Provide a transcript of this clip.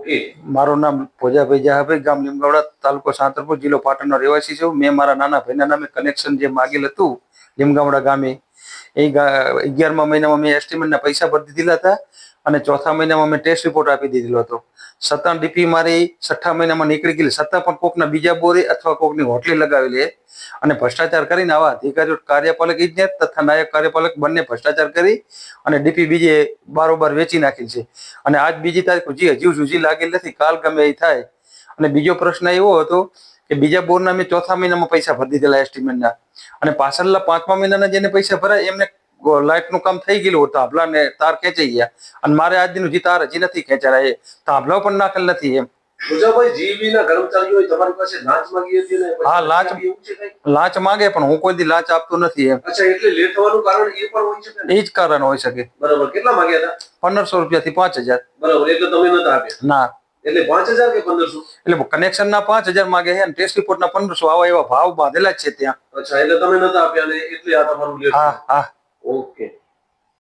મારું નામ ભોજાભાઈ જહાભાઈ, ગામ લીમગાવડા, તાલુકો સાંતરપુર, જિલ્લો પાટણનો રહેવાસી છું. મેં મારા નાના ભાઈના નામે કનેક્શન જે માગેલ હતું લીમગાવડા ગામે, એ 11મા મહિનામાં મેં એસ્ટિમેટના પૈસા ભરી દીધેલા હતા અને ચોથા મહિનામાં મેં ટેસ્ટ રિપોર્ટ આપી દીધેલો હતો. છતાં ડીપી મારી 6થા મહિનામાં નીકળી ગયેલી, છતાં પણ કોકના બીજા બોરે અથવા કોકની હોટલી લગાવેલી અને ભ્રષ્ટાચાર કરીને આવા અધિકારીઓ, કાર્યપાલક ઇજનેર તથા નાયક કાર્યપાલક બંને ભ્રષ્ટાચાર કરી અને ડીપી બીજે બારોબાર વેચી નાખી છે. અને આજ બીજી તારીખ હજી સુધી લાગેલ નથી, કાલ ગમે એ થાય. અને બીજો પ્રશ્ન એવો હતો કે બીજા બોરના મેં ચોથા મહિનામાં પૈસા ભરી દીધેલા એસ્ટિમેટના, અને પાછળના 5મા મહિનાના જેને પૈસા ભરાય એમને લાઇટનું કામ થઈ ગયેલું હતું, તાંભલા ને તાર ખેંચાઈ ગયા, અને મારે આજ દિન હજી તાર હજી નથી ખેંચાયા, એ તાંભલા પણ નાખેલ નથી. એમ હા, લાંચ માંગે પણ હું કોઈ દી લાંચ આપતો નથી. એમ એ જ કારણ હોય શકે. બરાબર, કેટલા માંગ્યા હતા? 1500 રૂપિયા થી 5000. બરાબર, એટલે તમે નતા આપ્યા? ના. એટલે 5000 કે 1500? એટલે કનેક્શન ના 5000 માંગે છે અને ટેસ્ટ રિપોર્ટ ના 1500. આવા એવા ભાવ બાંધેલા જ છે ત્યાં. અચ્છા, એટલે તમે નતા આપ્યા ને એટલે આ તમારું લેટ. હા હા. ઓકે.